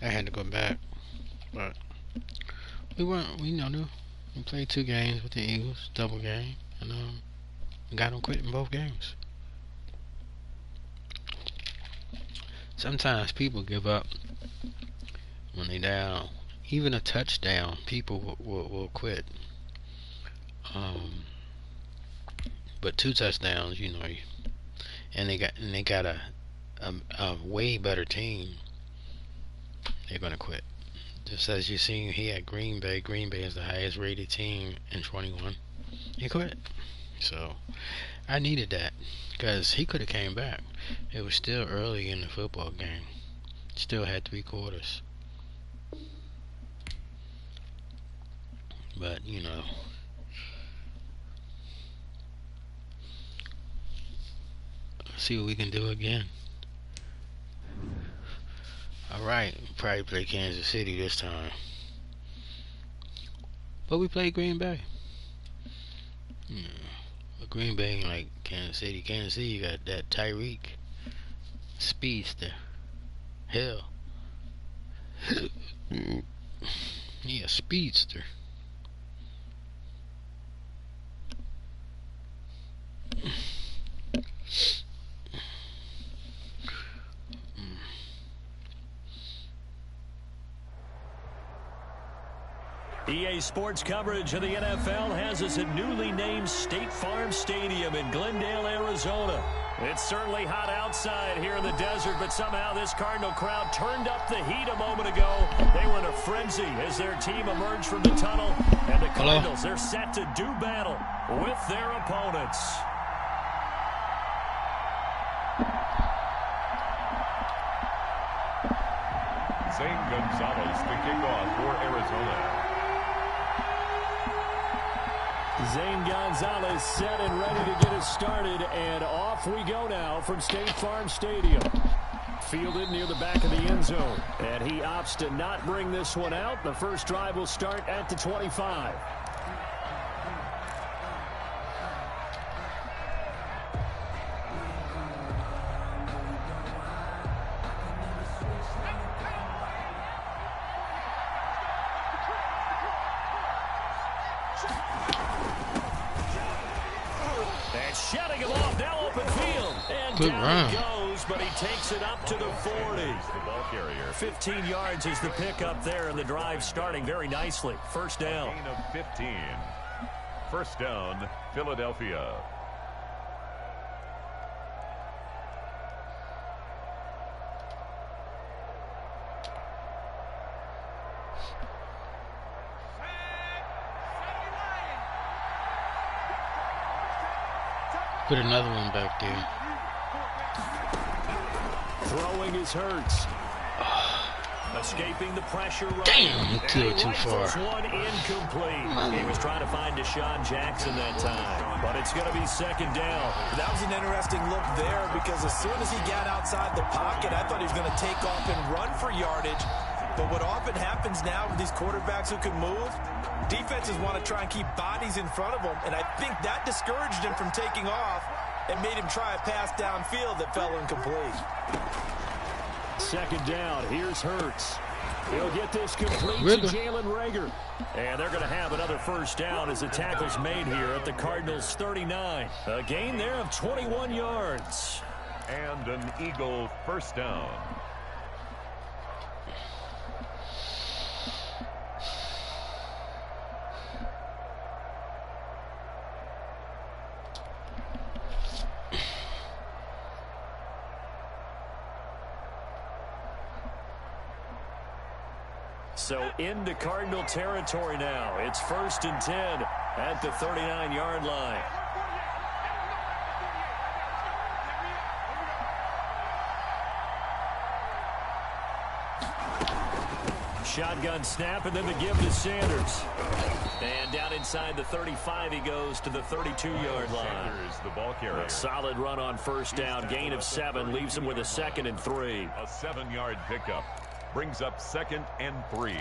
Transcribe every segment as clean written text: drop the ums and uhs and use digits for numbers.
I had to go back, but we weren't. We played 2 games with the Eagles, double game, and got them quit in both games. Sometimes people give up when they down. Even a touchdown, people will quit. But 2 touchdowns, and they got a way better team. They're gonna quit. Just as you seen, he had Green Bay. Green Bay is the highest rated team in 21. He quit. So I needed that because he could have came back. It was still early in the football game. Still had 3 quarters. But see what we can do again. Alright, we'll probably play Kansas City this time. But we played Green Bay. But Green Bay ain't like Kansas City. Kansas City got that Tyreek speedster. Hell. He a speedster. EA Sports coverage of the NFL has us at newly named State Farm Stadium in Glendale, Arizona. It's certainly hot outside here in the desert, but somehow this Cardinal crowd turned up the heat a moment ago. They were in a frenzy as their team emerged from the tunnel, and the Cardinals, they're set to do battle with their opponents. Zane Gonzalez to kick off for Arizona. Zane Gonzalez set and ready to get us started, and off we go now from State Farm Stadium. Fielded near the back of the end zone, and he opts to not bring this one out. The first drive will start at the 25. Shutting him off, now open field. And good down run. He goes, but he takes it up to the 40. The ball carrier. 15 yards is the pickup there, and the drive starting very nicely. First down. Gain of 15. First down, Philadelphia. Put another one back there. Throwing his Hurts. Escaping the pressure. Damn, he threw it too far. One incomplete. He was trying to find Deshaun Jackson that time, but it's going to be second down. That was an interesting look there because as soon as he got outside the pocket, I thought he was going to take off and run for yardage. But what often happens now with these quarterbacks who can move, defenses want to try and keep bodies in front of them, and I think that discouraged him from taking off and made him try a pass downfield that fell incomplete. Second down, here's Hurts. He'll get this complete to Jalen Reagor. And they're going to have another first down as the tackle's made here at the Cardinals' 39. A gain there of 21 yards. And an Eagle first down. So into Cardinal territory now. It's 1st and 10 at the 39-yard line. Shotgun snap, and then the give to Sanders. And down inside the 35, he goes to the 32-yard line. Sanders, the ball carrier. A solid run on first down. Gain of 7 leaves him with a 2nd and 3. A 7-yard pickup. Brings up 2nd and 3.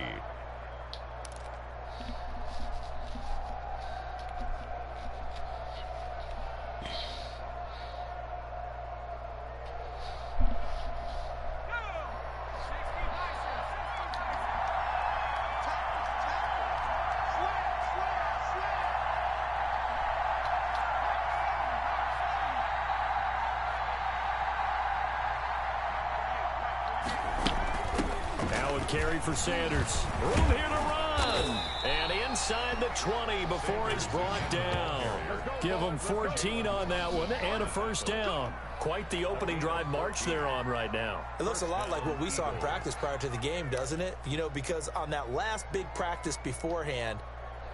now with carry for Sanders. Room here to run. And inside the 20 before he's brought down. Give him 14 on that one and a first down. Quite the opening drive march they're on right now. It looks a lot like what we saw in practice prior to the game, doesn't it? You know, because on that last big practice beforehand,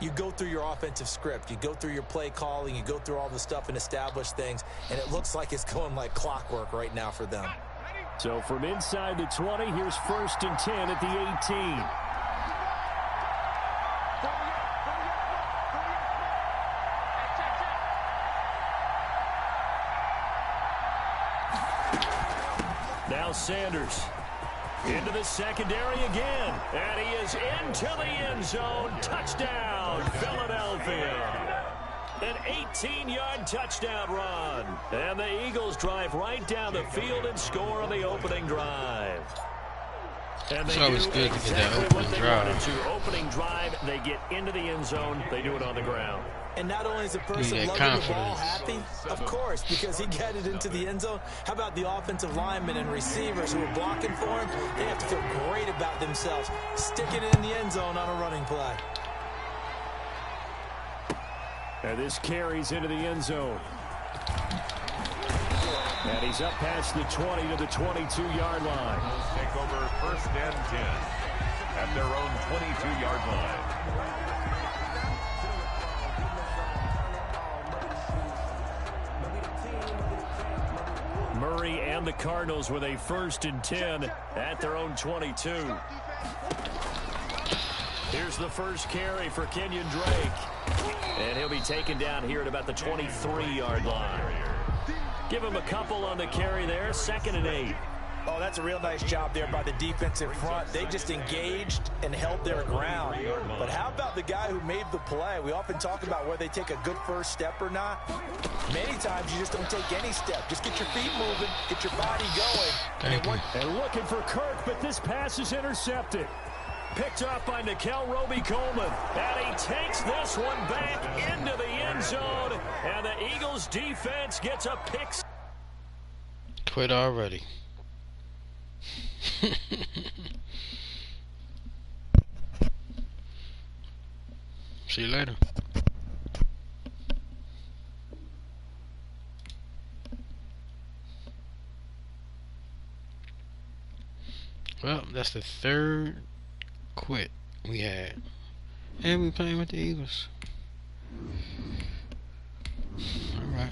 you go through your offensive script. You go through your play calling. You go through all the stuff and establish things. And it looks like it's going like clockwork right now for them. So from inside the 20, here's 1st and 10 at the 18. Now Sanders into the secondary again. And he is into the end zone. Touchdown, Philadelphia. An 18-yard touchdown run. And the Eagles drive right down the field and score on the opening drive. And It's always good to get that opening drive. Opening drive, they get into the end zone. They do it on the ground. And not only is the person loving the ball happy, of course, because he got it into the end zone. How about the offensive linemen and receivers who are blocking for him? They have to feel great about themselves, sticking it in the end zone on a running play. And this carries into the end zone. And he's up past the 20 to the 22-yard line. Take over 1st and 10 at their own 22-yard line. Murray and the Cardinals with a 1st and 10 at their own 22. Here's the first carry for Kenyon Drake. And he'll be taken down here at about the 23-yard line. Give him a couple on the carry there. 2nd and 8. Oh, that's a real nice job there by the defensive front. They just engaged and held their ground. But how about the guy who made the play? We often talk about whether they take a good first step or not. Many times you just don't take any step. Just get your feet moving, get your body going. And looking for Kirk, but this pass is intercepted. Picked up by Nickel Roby-Coleman. And he takes this one back into the end zone. And the Eagles defense gets a pick. Quit already. See you later. Well, that's the 3rd quit we had. And we playing with the Eagles. Alright.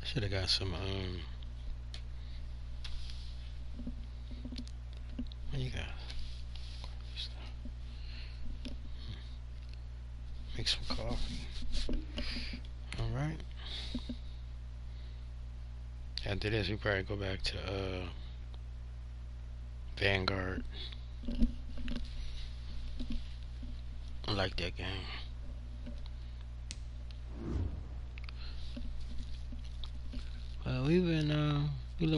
Should have got some what you got? Make some coffee. Alright. After this we probably go back to Vanguard. I like that game. We've been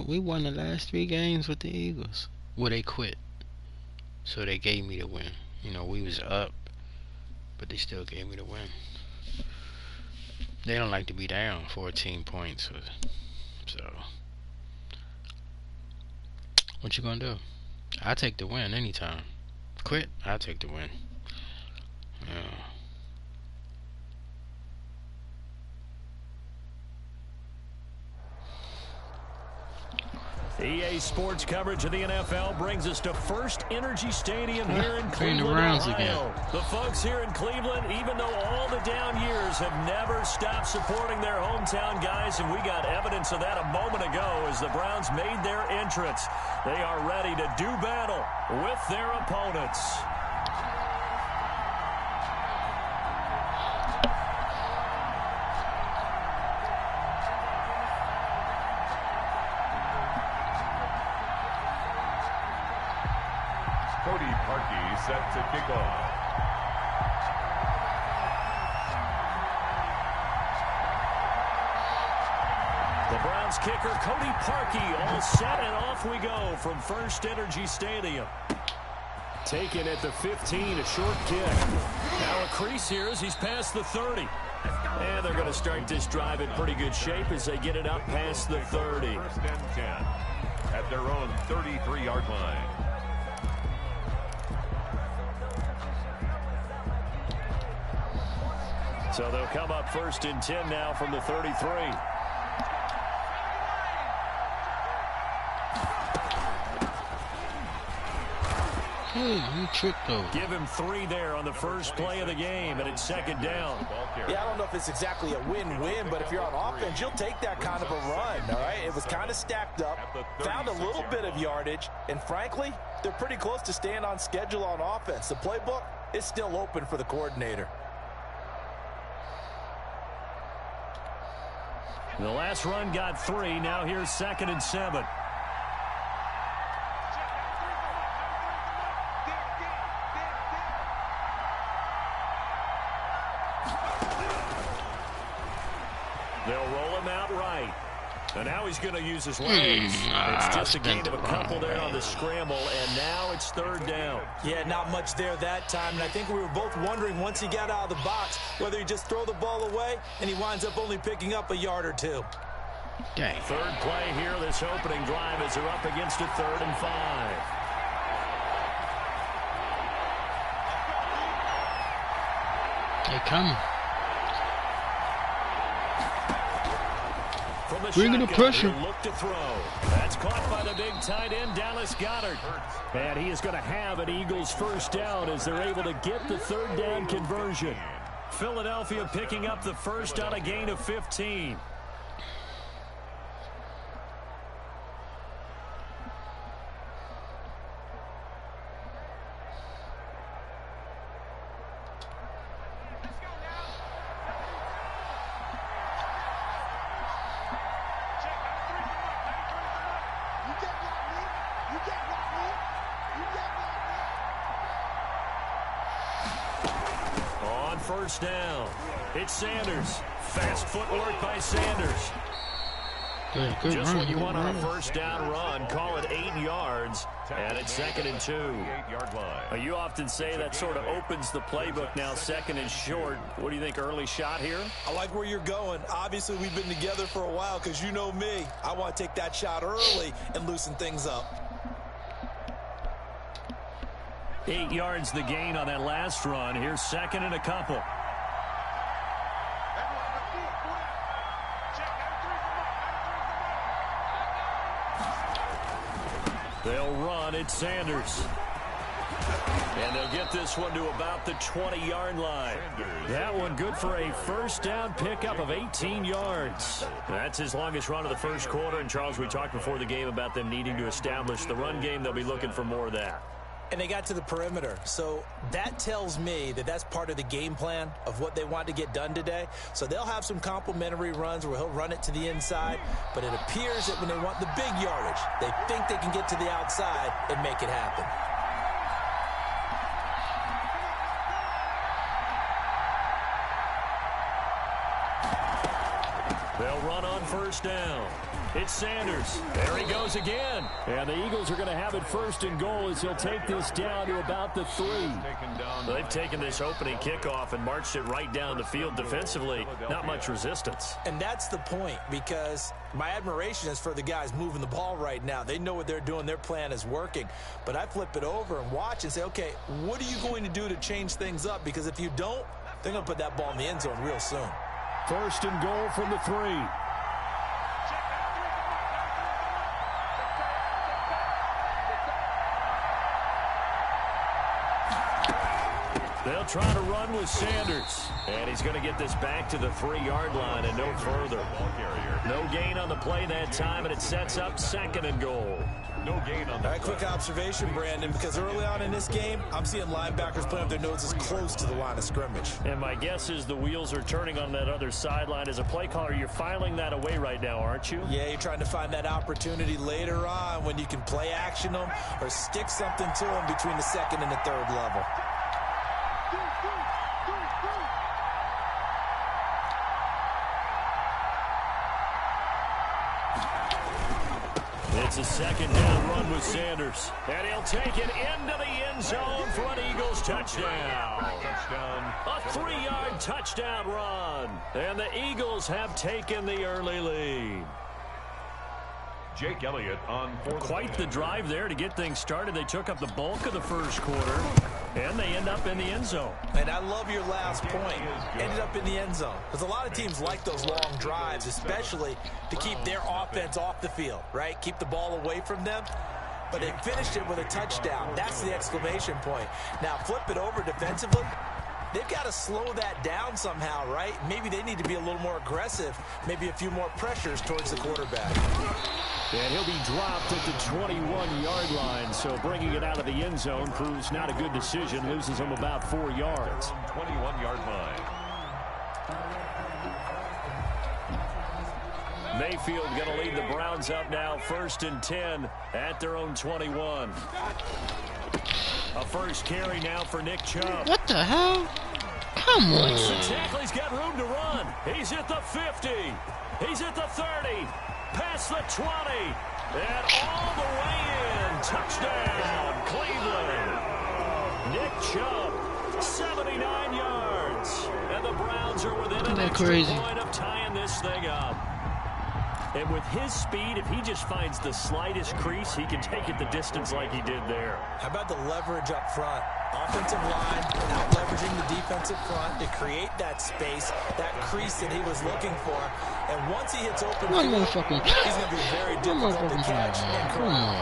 we won the last 3 games with the Eagles. Well, they quit, so they gave me the win. You know, we was up, but they still gave me the win. They don't like to be down 14 points, so what you gonna do? I take the win anytime. Quit, I take the win. Yeah. EA Sports coverage of the NFL brings us to First Energy Stadium here in Cleveland, Ohio. Again. The folks here in Cleveland, even though all the down years, have never stopped supporting their hometown guys, and we got evidence of that a moment ago as the Browns made their entrance. They are ready to do battle with their opponents. Set to kick off. The Browns kicker, Cody Parkey, all set, and off we go from First Energy Stadium. Taken at the 15, a short kick. Now crease here as he's past the 30. And they're going to start this drive in pretty good shape as they get it up past the 30. First and 10 at their own 33-yard line. So they'll come up first and 10 now from the 33. You tripped over. Give him 3 there on the first play of the game, and it's second down. Yeah, I don't know if it's exactly a win-win, but if you're on offense, you'll take that kind of a run, all right? It was kind of stacked up, found a little bit of yardage, and frankly, they're pretty close to staying on schedule on offense. The playbook is still open for the coordinator. The last run got 3. Now here's second and 7. They'll roll him out right. And now he's going to use his legs. It's just a gain of a couple there on the scramble, and now it's third down. Yeah, not much there that time, and I think we were both wondering once he got out of the box whether he just throw the ball away, and he winds up only picking up a yard or 2. Dang. Third play here, this opening drive as they're up against a 3rd and 5. They coming. From the Bringing the pressure. Look to throw. That's caught by the big tight end, Dallas Goedert. And he is going to have an Eagles first down as they're able to get the third down conversion. Philadelphia picking up the first on a gain of 15. First down. It's Sanders. Fast footwork by Sanders. Good Just run, what you good want on a run. first down run. Call it 8 yards. And it's second and 2. 8-yard line. You often say that sort of opens the playbook now, second and short. What do you think, early shot here? I like where you're going. Obviously, we've been together for a while because you know me. I want to take that shot early and loosen things up. 8 yards the gain on that last run. Here's second and a couple. They'll run. It's Sanders. And they'll get this one to about the 20-yard line. That one good for a first down pickup of 18 yards. That's his longest run of the first quarter. And, Charles, we talked before the game about them needing to establish the run game. They'll be looking for more of that. And they got to the perimeter. So that tells me that that's part of the game plan of what they want to get done today. So they'll have some complimentary runs where he'll run it to the inside. But it appears that when they want the big yardage, they think they can get to the outside and make it happen. They'll run on first down. It's Sanders. There he goes again. And the Eagles are going to have it first and goal as he'll take this down to about the 3. They've taken this opening kickoff and marched it right down the field defensively. Not much resistance. And that's the point, because my admiration is for the guys moving the ball right now. They know what they're doing. Their plan is working. But I flip it over and watch and say, okay, what are you going to do to change things up? Because if you don't, they're going to put that ball in the end zone real soon. First and goal from the 3. They'll try to run with Sanders. And he's going to get this back to the 3-yard line and no further. No gain on the play that time, and it sets up second and goal. No gain on the All right, quick observation, Brandon, because early on in this game, I'm seeing linebackers playing with their noses close to the line of scrimmage. And my guess is the wheels are turning on that other sideline. As a play caller, you're filing that away right now, aren't you? Yeah, you're trying to find that opportunity later on when you can play action them or stick something to them between the second and the third level. It's a second down run with Sanders. And he'll take it into the end zone for an Eagles touchdown. A 3-yard touchdown run. And the Eagles have taken the early lead. Jake Elliott on fourth. Quite the drive there to get things started. They took up the bulk of the first quarter, and they end up in the end zone. And I love your last point. Ended up in the end zone. Because a lot of teams like those long drives, especially to keep their offense off the field, right? Keep the ball away from them. But they finished it with a touchdown. That's the exclamation point. Now flip it over defensively. They've got to slow that down somehow, right? Maybe they need to be a little more aggressive. Maybe a few more pressures towards the quarterback. And he'll be dropped at the 21-yard line. So bringing it out of the end zone proves not a good decision. Loses him about 4 yards. 21-yard line. Mayfield going to lead the Browns up now, 1st and 10 at their own 21. A first carry now for Nick Chubb. What the hell? Come on. Breaks the tackle. He's got room to run. He's at the 50. He's at the 30. Past the 20. And all the way in. Touchdown, Cleveland. Nick Chubb, 79 yards. And the Browns are within an extra point of tying this thing up. And with his speed, if he just finds the slightest crease, he can take it the distance like he did there. How about the leverage up front? Offensive line out leveraging the defensive front to create that space, that crease that he was looking for. And once he hits open field, he's going to be very difficult to catch and corral.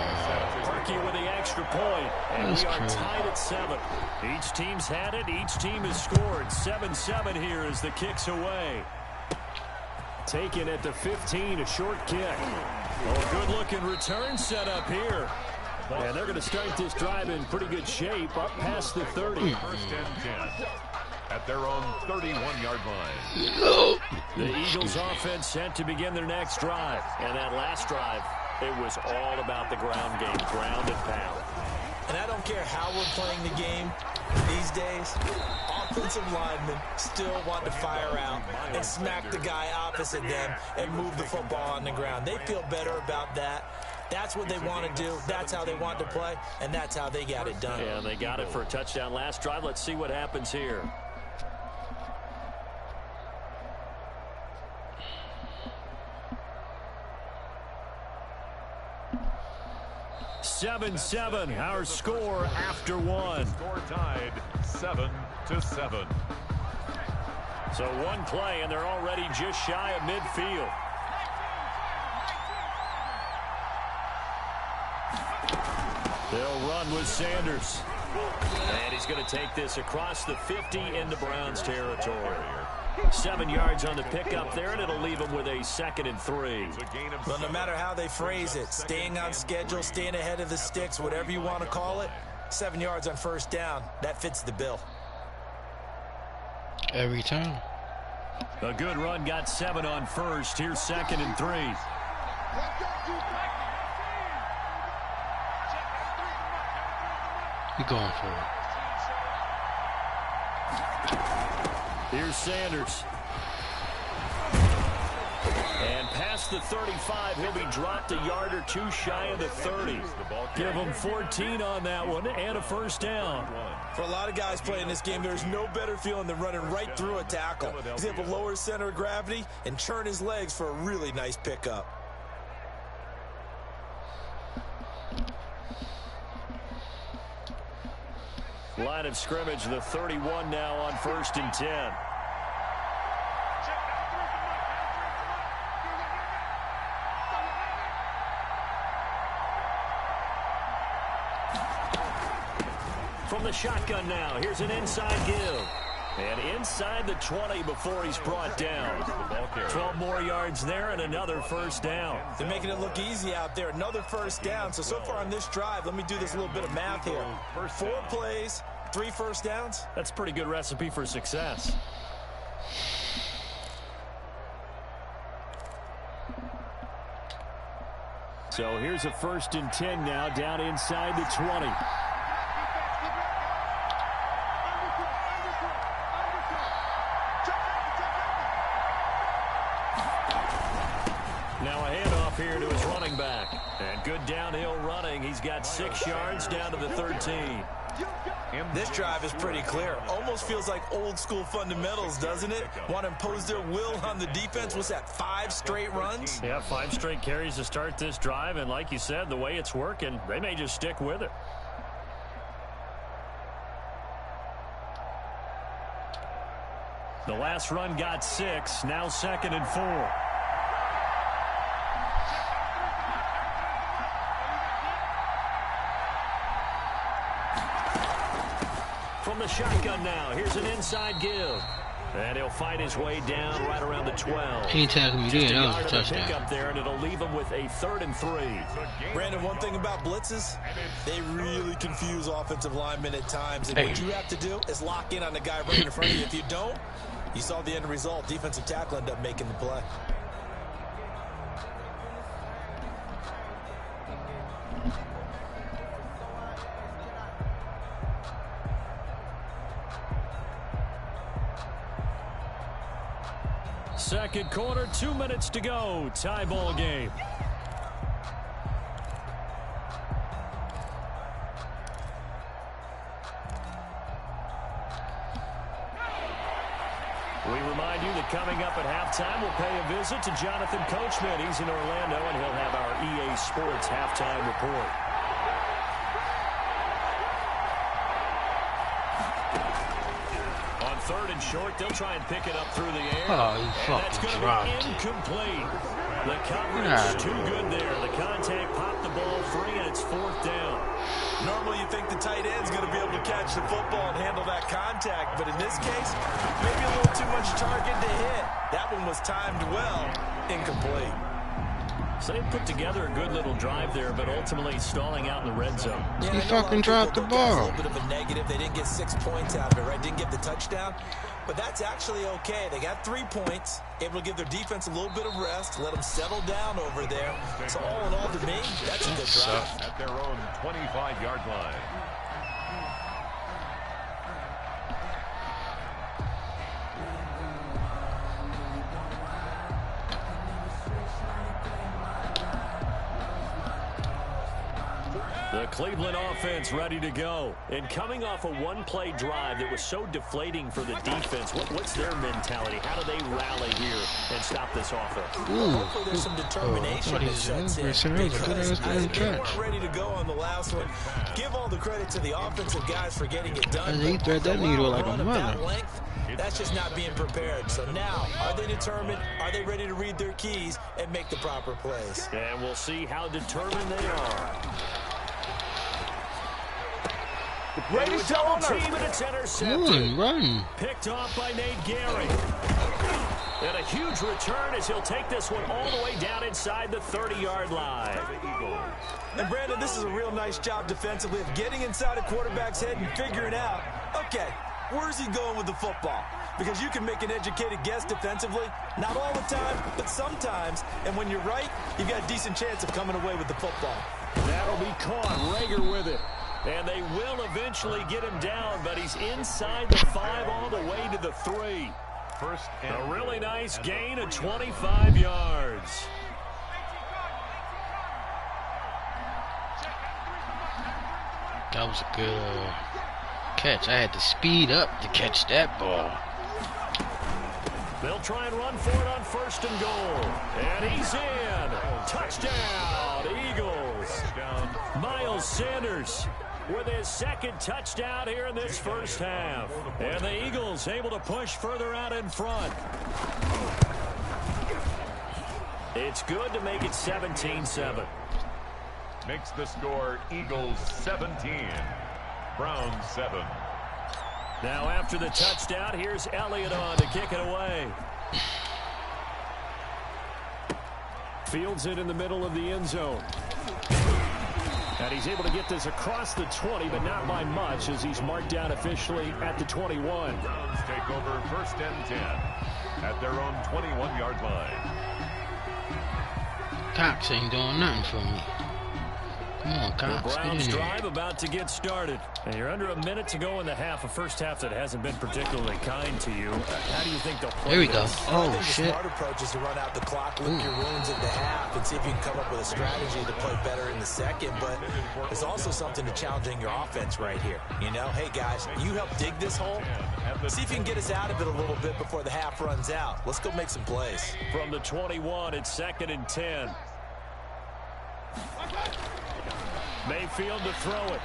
Archie with the extra point, and we are tied at 7. Each team's had it. Each team has scored. 7-7 here as the kick's away. Taken at the 15, a short kick. Oh, a good-looking return set up here. And they're going to start this drive in pretty good shape, up past the 30. 1st and 10 at their own 31-yard line. The Eagles offense set to begin their next drive. And that last drive, it was all about the ground game, ground and pound. And I don't care how we're playing the game these days, offensive linemen still want to fire out and smack the guy opposite them and move the football on the ground. They feel better about that. That's what they want to do. That's how they want to play, and that's how they got it done. Yeah, they got it for a touchdown last drive. Let's see what happens here. Seven, our score after 1. Score tied 7-7. So one play, and they're already just shy of midfield. They'll run with Sanders. And he's going to take this across the 50 into Browns territory. 7 yards on the pickup there, and it'll leave them with a 2nd and 3. Well, no matter how they phrase it, staying on schedule, staying ahead of the sticks, whatever you want to call it, 7 yards on 1st down, that fits the bill. Every time. A good run, got 7 on 1st. Here's 2nd and 3. You're going for it. Here's Sanders. And past the 35, he'll be dropped a yard or 2 shy of the 30. Give him 14 on that one and a 1st down. For a lot of guys playing this game, there's no better feeling than running right through a tackle. He's able to lower his center of gravity and churn his legs for a really nice pickup. Line of scrimmage, the 31 now on 1st and 10. From the shotgun now, here's an inside give. And inside the 20 before he's brought down. 12 more yards there and another 1st down. They're making it look easy out there. Another 1st down. So far on this drive, let me do this little bit of math here. 4 plays, 3 1st downs. That's a pretty good recipe for success. So here's a 1st and 10 now down inside the 20. Now a handoff handoff here to his running back. And good downhill running. He's got 6 yards down to the 13. This drive is pretty clear. Almost feels like old school fundamentals, doesn't it? Want to impose their will on the defense. What's that, 5 straight runs? Yeah, 5 straight carries to start this drive. And like you said, the way it's working, they may just stick with it. The last run got 6. Now 2nd and 4. From the shotgun now, here's an inside give. And he'll fight his way down right around the 12. He ain't tackling me there. That was a touchdown. Pick up there, and it'll leave him with a 3rd and 3. Brandon, one thing about blitzes, they really confuse offensive linemen at times. And what you have to do is lock in on the guy right in front of you. If you don't, you saw the end result. Defensive tackle ended up making the play. Second quarter, 2 minutes to go. Tie ball game. We remind you that coming up at halftime, we'll pay a visit to Jonathan Coachman. He's in Orlando, and he'll have our EA Sports halftime report. On 3rd and short, they'll try and pick it up through the air. Oh, he That's fucking going to dropped be it. incomplete. The coverage too good there. The contact popped the ball free, and it's 4th down. Normally you think the tight end's going to be able to catch the football and handle that contact, but in this case, maybe a little too much target to hit. That one was timed well, incomplete. So they put together a good little drive there, but ultimately stalling out in the red zone. Yeah, He fucking dropped the ball. A little bit of a negative. They didn't get 6 points out of it, right? Didn't get the touchdown. But that's actually okay. They got 3 points, able to give their defense a little bit of rest, let them settle down over there. So all in all, to me, that's a good drive. At their own 25-yard line. The Cleveland offense ready to go. And coming off a one-play drive that was so deflating for the defense, what's their mentality? How do they rally here and stop this offense? Hopefully there's some determination that sets in. Because they weren't ready to go on the last one. Give all the credit to the offensive guys for getting it done. He thread that needle like a mother. That's just not being prepared. So now, are they determined? Are they ready to read their keys and make the proper plays? And we'll see how determined they are. Ready to double team, and it's intercepted. Run. Picked off by Nate Gehring. And a huge return as he'll take this one all the way down inside the 30-yard line. And Brandon, this is a real nice job defensively of getting inside a quarterback's head and figuring out, okay, where's he going with the football? Because you can make an educated guess defensively, not all the time, but sometimes. And when you're right, you've got a decent chance of coming away with the football. That'll be caught. Rager with it. And they will eventually get him down, but he's inside the 5 all the way to the 3. First and a really nice gain of 25 yards. That was a good catch. I had to speed up to catch that ball. They'll try and run for it on 1st and goal. And he's in. Touchdown, Eagles. Miles Sanders with his 2nd touchdown here in this first half. And the Eagles able to push further out in front. It's good to make it 17-7. Makes the score Eagles 17, Browns 7. Now after the touchdown, here's Elliott on to kick it away. Fields it in the middle of the end zone. And he's able to get this across the 20, but not by much as he's marked down officially at the 21. Browns take over 1st and 10 at their own 21-yard line. Cox ain't doing nothing for me. Come on, The Cox, get in Browns there. drive about to get started. And you're under a minute to go in the half. A first half that hasn't been particularly kind to you. How do you think they'll play There we go. this? I Oh, think the shit. smart approach is to run out the clock, lick your wounds in the half, and see if you can come up with a strategy to play better in the second. But there's also something to challenging your offense right here. You know, hey, guys, you help dig this hole. See if you can get us out of it a little bit before the half runs out. Let's go make some plays. From the 21, it's 2nd and 10. Mayfield to throw it.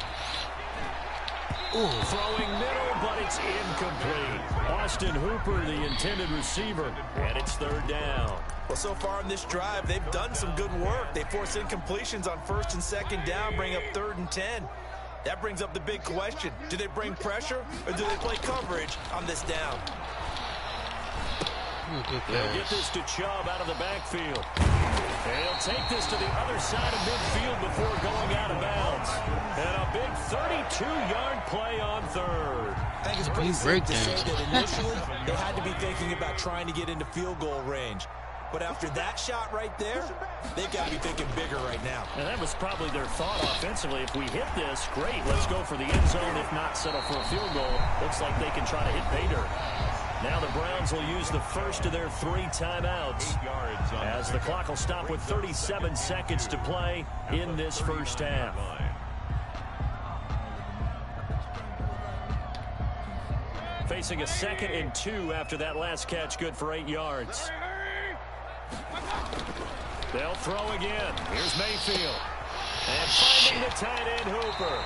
Ooh. Throwing middle, but it's incomplete. Austin Hooper, the intended receiver, and it's 3rd down. Well, so far in this drive, they've done some good work. They force incompletions on 1st and 2nd down, bring up 3rd and 10. That brings up the big question. Do they bring pressure, or do they play coverage on this down? They'll get this to Chubb out of the backfield. And he'll take this to the other side of midfield before going out of bounds. And a big 32-yard play on 3rd. I think it's pretty safe to say that initially they had to be thinking about trying to get into field goal range. But after that shot right there, they've got to be thinking bigger right now. And that was probably their thought offensively. If we hit this, great, let's go for the end zone. If not, settle for a field goal. Looks like they can try to hit pay dirt. Now the Browns will use the first of their 3 timeouts, as the clock will stop with 37 seconds to play in this first half. Facing a 2nd and 2 after that last catch, good for 8 yards. They'll throw again. Here's Mayfield. And finding the tight end, Hooper.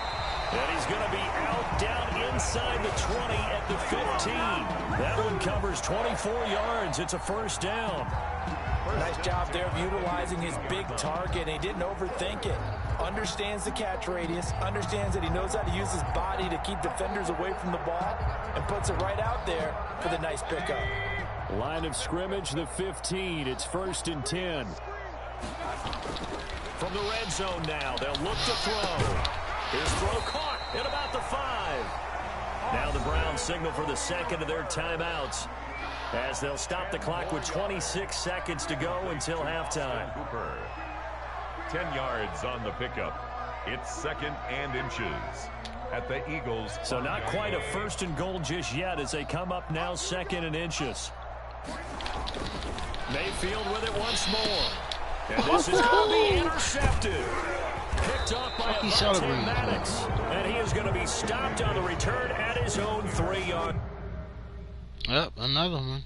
And he's going to be out down inside the 20 at the 15. That one covers 24 yards. It's a 1st down. Nice job there of utilizing his big target. He didn't overthink it. Understands the catch radius. Understands that he knows how to use his body to keep defenders away from the ball. And puts it right out there for the nice pickup. Line of scrimmage, the 15. It's 1st and 10. From the red zone now, they'll look to throw. His throw caught at about the 5. Now the Browns signal for the 2nd of their timeouts, as they'll stop the clock with 26 seconds to go until halftime. Cooper, 10 yards on the pickup. It's 2nd and inches at the Eagles. So not quite a 1st and goal just yet, as they come up now 2nd and inches. Mayfield with it once more. And this is going to be intercepted. Picked up by Avonte Maddox. And he is going to be stopped on the return at his own 3-yard. Yep, another one.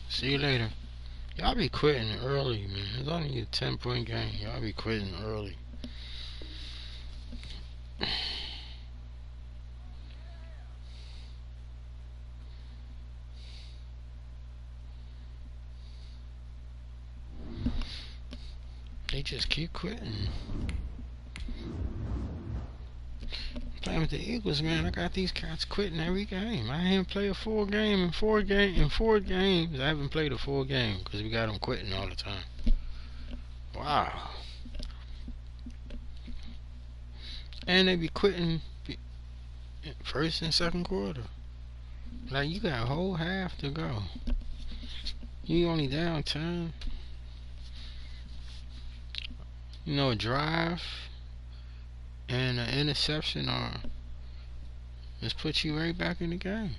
See you later. Y'all be quitting early, man. It's only a 10-point game. Y'all be quitting early. They just keep quitting. Playing with the Eagles, man. I got these cats quitting every game. I haven't played a full game in 4 games. I haven't played a full game because we got them quitting all the time. Wow. And they be quitting 1st and 2nd quarter. Like, you got a whole half to go. You only down 10. You know, a drive and an interception or just put you right back in the game.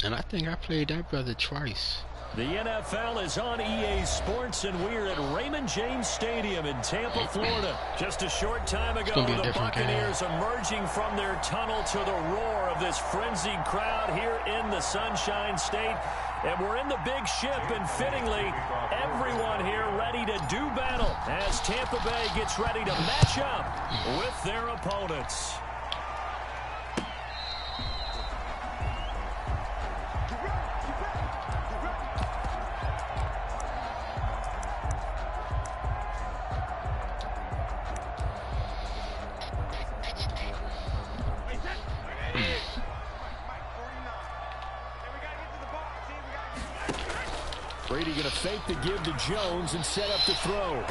And I think I played that brother twice. The NFL is on EA Sports, and we're at Raymond James Stadium in Tampa, Florida. Just a short time ago, the Buccaneers emerging from their tunnel to the roar of this frenzied crowd here in the Sunshine State. And we're in the big ship, and fittingly, everyone here ready to do battle as Tampa Bay gets ready to match up with their opponents. Brady going to fake the give to Jones and set up to throw.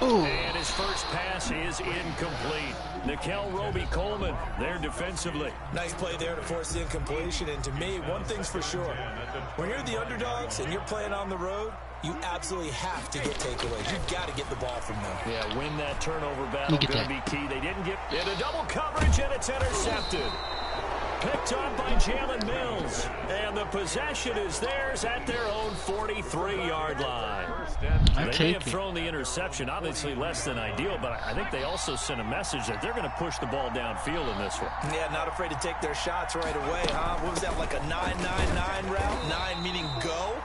Ooh. And his first pass is incomplete. Nikel Roby-Coleman there defensively. Nice play there to force the incompletion. And to me, one thing's for sure. When you're the underdogs and you're playing on the road, You absolutely have to get takeaways. You've got to get the ball from them. Yeah, win that turnover battle. Going to be key. They didn't get into double coverage, and it's intercepted. Picked up by Jalen Mills. And the possession is theirs at their own 43-yard line. They may have thrown the interception, obviously less than ideal, but I think they also sent a message that they're going to push the ball downfield in this one. Yeah, not afraid to take their shots right away, huh? What was that, like a 9-9-9 route? 9 meaning go?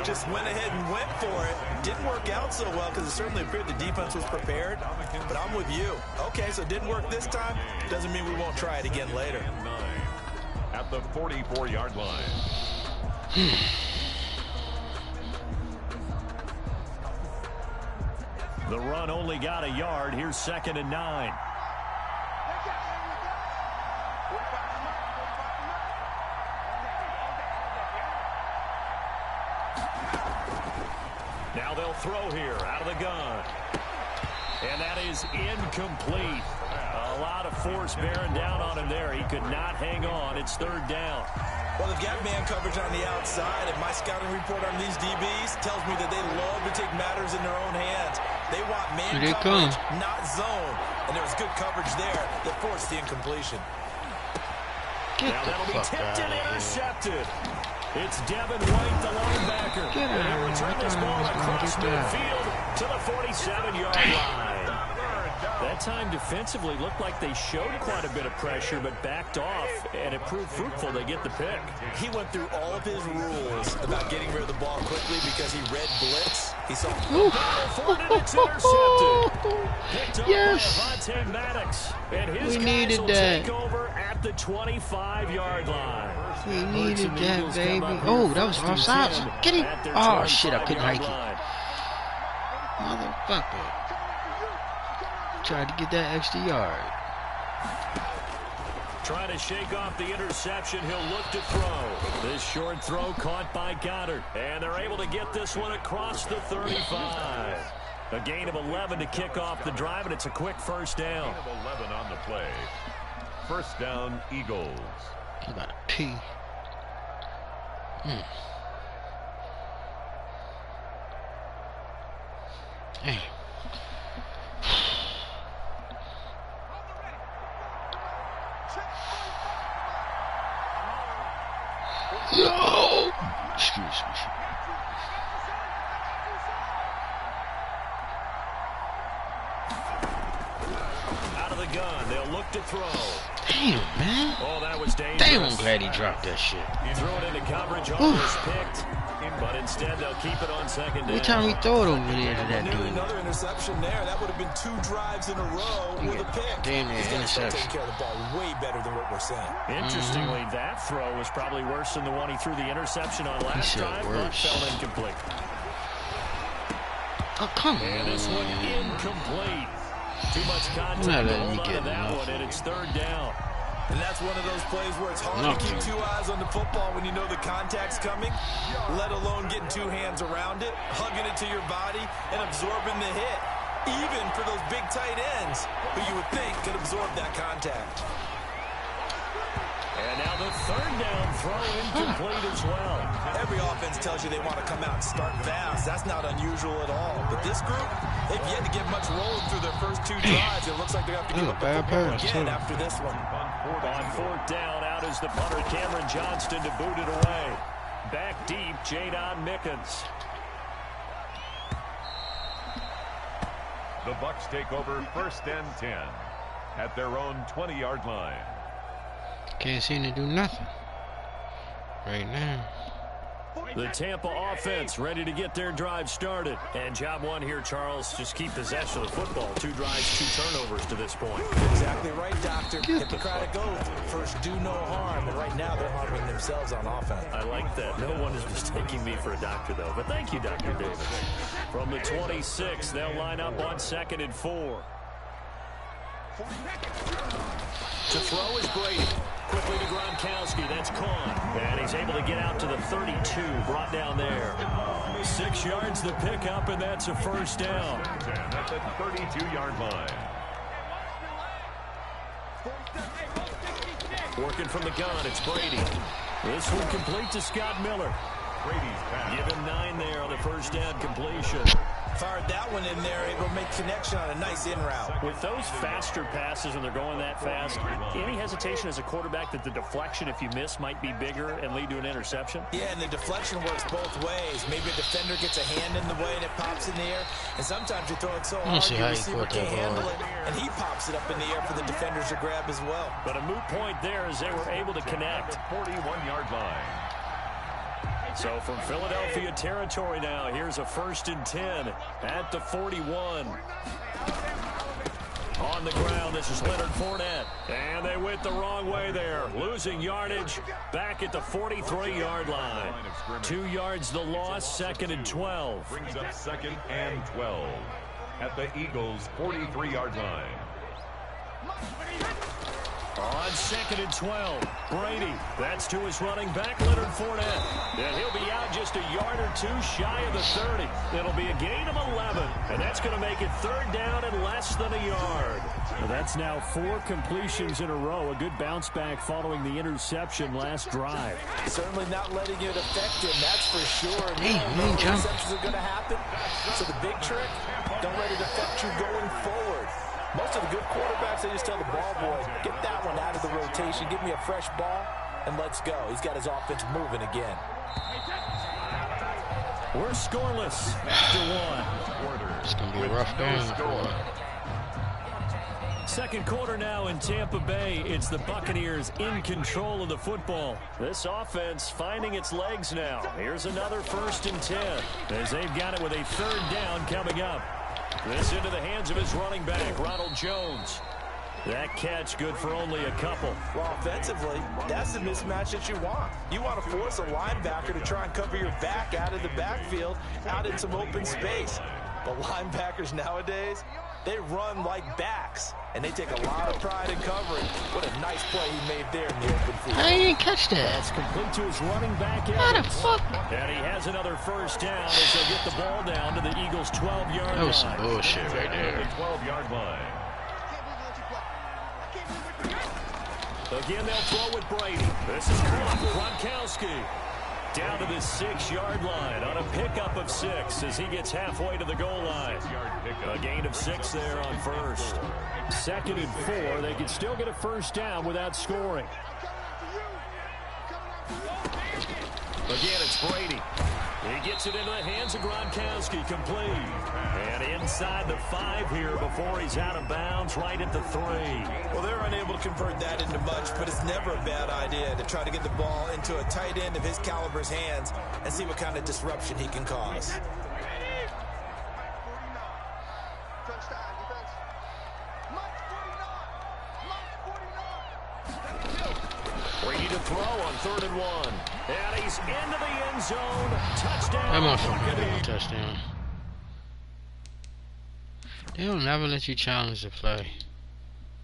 Just went ahead and went for it. Didn't work out so well because it certainly appeared the defense was prepared. But I'm with you. Okay, so it didn't work this time. Doesn't mean we won't try it again later. At the 44-yard line. The run only got a yard. Here's 2nd and 9. Now they'll throw here out of the gun. And that is incomplete. A lot of force bearing down on him there. He could not hang on. It's 3rd down. Well, they've got man coverage on the outside, and my scouting report on these DBs tells me that they love to take matters in their own hands. They want man coverage, not zone. And there was good coverage there that forced the incompletion. Now that'll be tipped and intercepted. It's Devin White, the linebacker. And he'll return this ball across midfield to the 47-yard line. That time defensively looked like they showed quite a bit of pressure but backed off, and it proved fruitful. They get the pick. He went through all of his rules about getting rid of the ball quickly because he read blitz. He saw forward and it's intercepted. Picked up by Avonte Maddox. And his guys will take over at the 25-yard line. We needed that, baby. Oh, that was offside. Get him. Oh, shit, I couldn't hike it. Motherfucker. Tried to get that extra yard. Trying to shake off the interception. He'll look to throw. This short throw caught by Goddard. And they're able to get this one across the 35. A gain of 11 to kick off the drive, and it's a quick 1st down. 11 on the play. 1st down, Eagles. I'm about to pee. Hey. No! Excuse me. Out of the gun, they'll look to throw. Damn, man. Oh, that was dangerous. Damn, I'm glad he dropped that shit. He threw it into coverage, almost picked. But instead, they'll keep it on 2nd down. Every time he throw it over there to that dude. Another interception there. That would have been 2 drives in a row with a pick. Damn near interception. Taking care of the ball way better than what we're saying. Interestingly, that throw was probably worse than the one he threw the interception on last drive, but fell incomplete. Oh, come on. And this one incomplete. Too much contact to hold on to that one, and it's 3rd down. And that's one of those plays where it's hard to keep 2 eyes on the football when you know the contact's coming, let alone getting 2 hands around it, hugging it to your body, and absorbing the hit, even for those big tight ends who you would think could absorb that contact. And now the 3rd down throw incomplete as well. Every offense tells you they want to come out and start fast. That's not unusual at all. But this group, they've yet to get much rolling through their first 2 drives. It looks like they're going to have to give up the football again after this one. On 4th down, out is the punter, Cameron Johnston, to boot it away. Back deep, Jadon Mickens. The Bucs take over 1st and 10 at their own 20-yard line. Can't seem to do nothing right now. The Tampa offense ready to get their drive started. And job one here, Charles, just keep possession of the football. 2 drives, 2 turnovers to this point. Exactly right, Doctor. Hippocratic oath. First, do no harm. And right now, they're harming themselves on offense. I like that. No one is mistaking me for a doctor, though. But thank you, Dr. Davis. From the 26, they'll line up on 2nd and 4. To throw is Brady. Quickly to Gronkowski. That's Kahn. And he's able to get out to the 32. Brought down there. 6 yards the pickup, and that's a 1st down. At the 32-yard line. Working from the gun, it's Brady. This one complete to Scott Miller. Give him 9 there on the first down completion. Fired that one in there, able to make connection on a nice in route. With those faster passes when they're going that fast, any hesitation as a quarterback that the deflection, if you miss, might be bigger and lead to an interception? Yeah, and the deflection works both ways. Maybe a defender gets a hand in the way and it pops in the air, and sometimes you throw it so hard your receiver can't handle it, and he pops it up in the air for the defenders to grab as well. But a moot point there as they were able to connect. 41-yard line. So from Philadelphia territory now, here's a 1st and 10 at the 41. On the ground, this is Leonard Fournette. And they went the wrong way there. Losing yardage back at the 43-yard line. 2 yards the loss, 2nd and 12. Brings up 2nd and 12 at the Eagles' 43-yard line. On 2nd and 12, Brady. That's to his running back, Leonard Fournette. And he'll be out just a yard or 2 shy of the 30. It'll be a gain of 11, and that's going to make it 3rd down and less than a yard. Well, that's now 4 completions in a row. A good bounce back following the interception last drive. Certainly not letting it affect him, that's for sure. Interceptions are going to happen. So the big trick, don't let it affect you going forward. Most of the good quarterbacks, they just tell the ball boy, get that one out of the rotation, give me a fresh ball, and let's go. He's got his offense moving again. We're scoreless after 1. It's going to be a rough game for 2nd quarter now in Tampa Bay. It's the Buccaneers in control of the football. This offense finding its legs now. Here's another 1st and 10 as they've got it with a 3rd down coming up. This into the hands of his running back, Ronald Jones. That catch good for only a couple. Well, offensively, that's the mismatch that you want. You want to force a linebacker to try and cover your back out of the backfield, out in some open space. But linebackers nowadays, they run like backs, and they take a lot of pride in covering. What a nice play he made there in the open field. I didn't catch that. That's complete to his running back. How the fuck? And he has another 1st down as they get the ball down to the Eagles' 12-yard line. That was some bullshit right there. 12-yard line. Again, they'll throw with Brady. This is Gronkowski. Down to the 6-yard line on a pickup of 6 as he gets halfway to the goal line. A gain of 6 there on 1st. 2nd and 4. They can still get a 1st down without scoring. Again, it's Brady. He gets it into the hands of Gronkowski, complete. And inside the 5 here before he's out of bounds, right at the 3. Well, they're unable to convert that into much, but it's never a bad idea to try to get the ball into a tight end of his caliber's hands and see what kind of disruption he can cause. Brady to throw on 3rd and 1. And he's into the end zone. Touchdown. That motherfucker got a touchdown. They'll never let you challenge the play.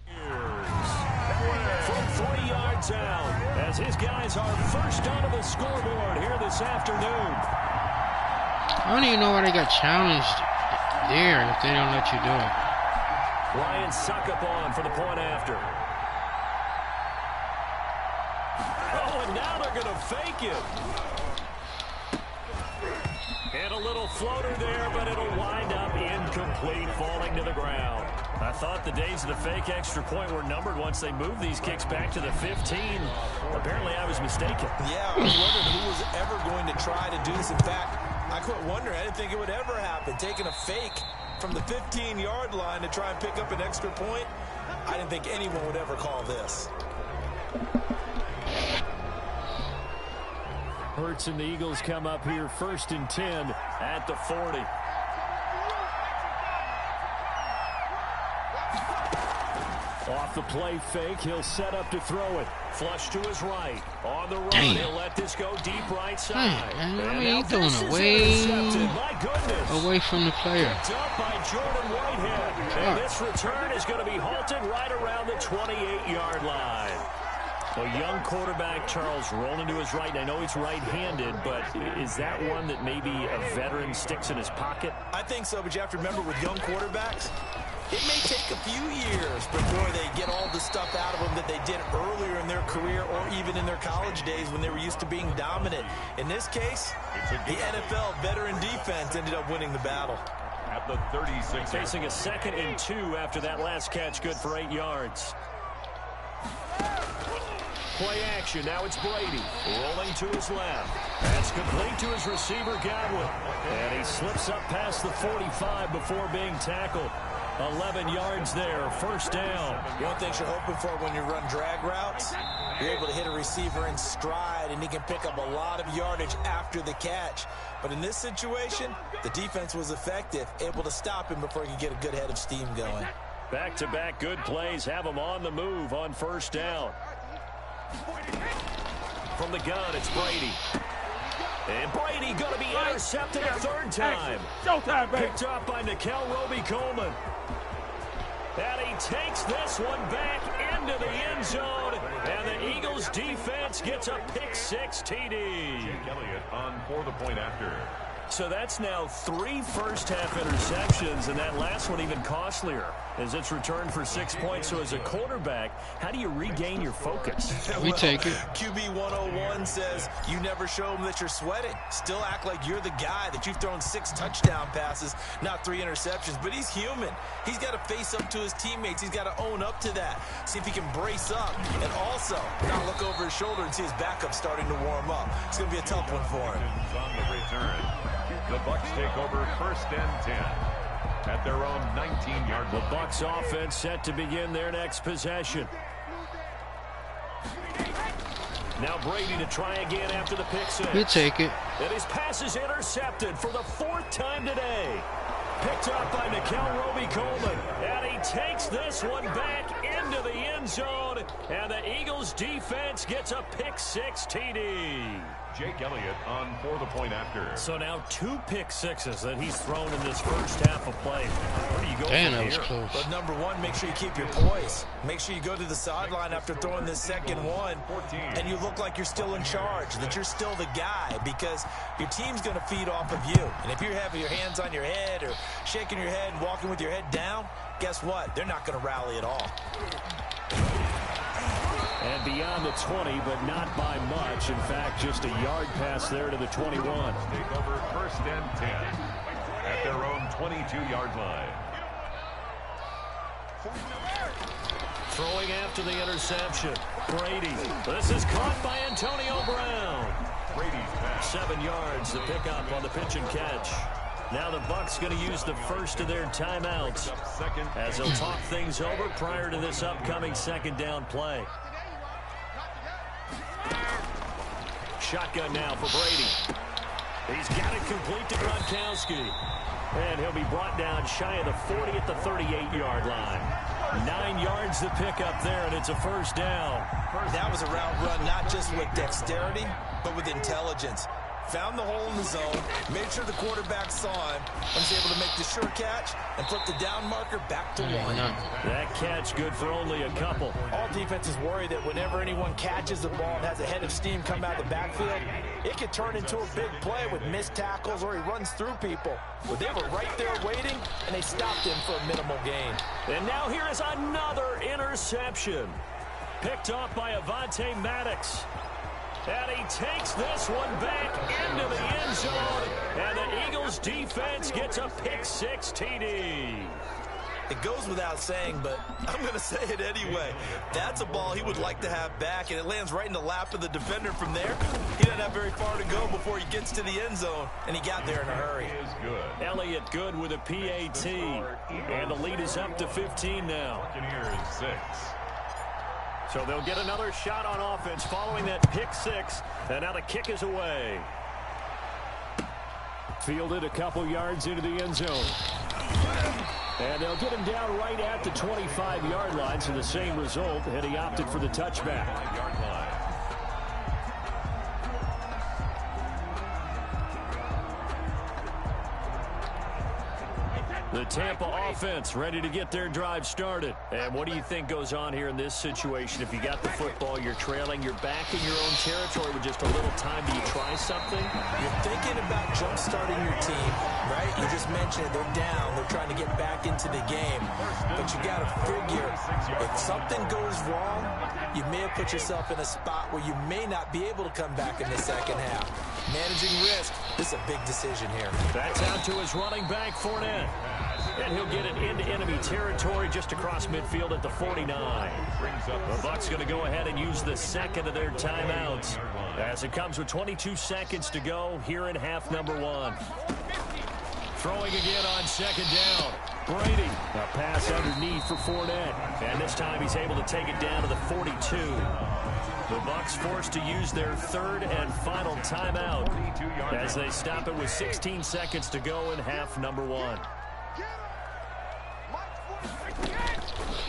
From 3 yards out, as his guys are first onto the scoreboard here this afternoon. I don't even know why they got challenged there if they don't let you do it. Ryan Suckup on for the point after. Oh, and now they're going to fake it. And a little floater there, but it'll wind up incomplete, falling to the ground. I thought the days of the fake extra point were numbered once they moved these kicks back to the 15. Apparently, I was mistaken. Yeah, I was wondering who was ever going to try to do this. In fact, I quit wondering. I didn't think it would ever happen. Taking a fake from the 15-yard line to try and pick up an extra point, I didn't think anyone would ever call this. Hurts and the Eagles come up here 1st and 10 at the 40. Off the play fake, he'll set up to throw it. Flush to his right. On the run, he'll let this go deep right side. I mean, he's throwing away from the player. Picked up by Jordan Whitehead. And this return is going to be halted right around the 28-yard line. A young quarterback, Charles, rolling to his right. I know he's right-handed, but is that one that maybe a veteran sticks in his pocket? I think so, but you have to remember with young quarterbacks, It may take a few years before they get all the stuff out of them that they did earlier in their career or even in their college days when they were used to being dominant. In this case, the NFL veteran defense ended up winning the battle. At the 36. Facing a 2nd and 2 after that last catch, good for 8 yards. Play action. Now it's Brady rolling to his left. That's complete to his receiver, Godwin. And he slips up past the 45 before being tackled. 11 yards there, first down. One thing you're hoping for when you run drag routes, you're able to hit a receiver in stride, and he can pick up a lot of yardage after the catch. But in this situation, the defense was effective, able to stop him before he could get a good head of steam going. Back-to-back good plays have him on the move on first down. From the gun, it's Brady. And Brady going to be intercepted a 3rd time. Showtime, baby. Picked up by Nikel Roby-Coleman. And he takes this one back into the end zone. And the Eagles defense gets a pick-6 TD. Jake Elliott on for the point after. So that's now 3 first-half interceptions, and that last one even costlier as it's returned for 6 points. So as a quarterback, how do you regain your focus? We take it. QB 101 says you never show them that you're sweating. Still act like you're the guy, that you've thrown 6 touchdown passes, not 3 interceptions. But he's human. He's got to face up to his teammates. He's got to own up to that. See if he can brace up. And also not look over his shoulder and see his backup starting to warm up. It's going to be a tough one for him. On the return. The Bucs take over 1st and 10 at their own 19-yard line. The Bucs offense set to begin their next possession. Now Brady to try again after the pick six. We take it. And his pass is intercepted for the 4th time today. Picked up by Nikel Roby-Coleman. And he takes this one back into the end zone. And the Eagles defense gets a pick-6 TD. Jake Elliott on for the point after. So now 2 pick-sixes that he's thrown in this first half of play. Where do you go Damn, from that was here? close. But number one, make sure you keep your poise. Make sure you go to the sideline after throwing this second one, and you look like you're still in charge, that you're still the guy, because your team's going to feed off of you. And if you're having your hands on your head or shaking your head and walking with your head down, guess what? They're not going to rally at all. And beyond the 20, but not by much. In fact, just a yard pass there to the 21. Take over 1st and 10 at their own 22-yard line. Throwing after the interception. Brady. This is caught by Antonio Brown. Brady's pass. 7 yards, the pickup on the pitch and catch. Now the Bucs going to use the first of their timeouts as they'll talk things over prior to this upcoming 2nd down play. Shotgun now for Brady. He's got it complete to Gronkowski. And he'll be brought down shy of the 40 at the 38-yard line. 9 yards the pickup there, and it's a first down. That was a route run not just with dexterity, but with intelligence. Found the hole in the zone, made sure the quarterback saw him, and was able to make the sure catch and flip the down marker back to 1. That catch good for only a couple. All defenses worry that whenever anyone catches the ball and has a head of steam come out of the backfield, it could turn into a big play with missed tackles or he runs through people. But they were right there waiting, and they stopped him for a minimal gain. And now here is another interception. Picked off by Avonte Maddox. And he takes this one back into the end zone. And the Eagles defense gets a pick-6 TD. It goes without saying, but I'm going to say it anyway. That's a ball he would like to have back, and it lands right in the lap of the defender from there. He doesn't have very far to go before he gets to the end zone, and he got there in a hurry. Is good. Elliott good with a PAT. And the lead is up to 15 now. Buccaneers 6. So they'll get another shot on offense following that pick-6. And now the kick is away. Fielded a couple yards into the end zone. And they'll get him down right at the 25-yard line. So the same result, and he opted for the touchback. 5-yard line. The Tampa offense ready to get their drive started. And what do you think goes on here in this situation? If you got the football, you're trailing, you're back in your own territory with just a little time. Do you try something? You're thinking about jump-starting your team, right? You just mentioned it. They're down. They're trying to get back into the game. But you got to figure, if something goes wrong, you may have put yourself in a spot where you may not be able to come back in the second half. Managing risk, this is a big decision here. That's out to his running back, Fournette. And he'll get it into enemy territory just across midfield at the 49. The Bucs going to go ahead and use the second of their timeouts as it comes with 22 seconds to go here in half number 1. Throwing again on second down. Brady, a pass underneath for Fournette. And this time he's able to take it down to the 42. The Bucs forced to use their third and final timeout as they stop it with 16 seconds to go in half number 1.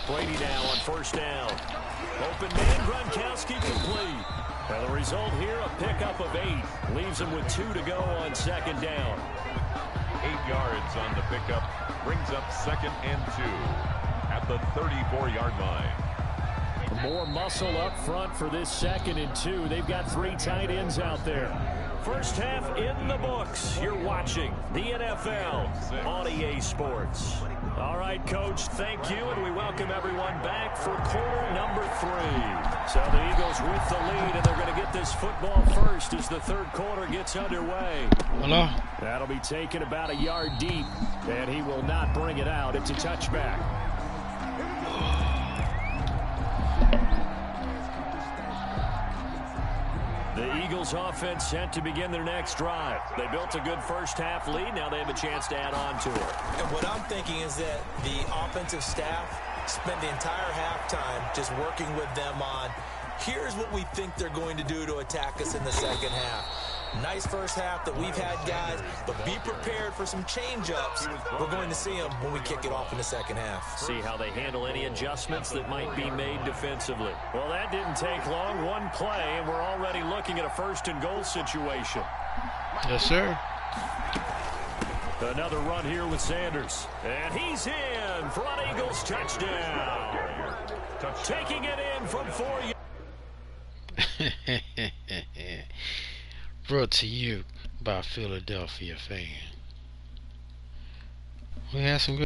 Brady now on first down. Open man, Gronkowski complete. And the result here, a pickup of 8. Leaves him with 2 to go on second down. 8 yards on the pickup. Brings up second and 2 at the 34-yard line. More muscle up front for this second and 2. They've got 3 tight ends out there. First half in the books. You're watching the NFL on EA Sports. All right, Coach, thank you, and we welcome everyone back for quarter number 3. So the Eagles with the lead, and they're going to get this football first as the third quarter gets underway. Hello? That'll be taken about a yard deep, and he will not bring it out. It's a touchback. The Eagles offense set to begin their next drive. They built a good first half lead. Now they have a chance to add on to it. And what I'm thinking is that the offensive staff spent the entire halftime just working with them on, here's what we think they're going to do to attack us in the second half. Nice first half that we've had, guys, but be prepared for some change-ups. We're going to see them when we kick it off in the second half. See how they handle any adjustments that might be made defensively. Well, that didn't take long. One play, and we're already looking at a first and goal situation. Yes, sir. Another run here with Sanders. And he's in. Front Eagles touchdown. Taking it in from 4 yards. Brought to you by a Philadelphia fan. We had some good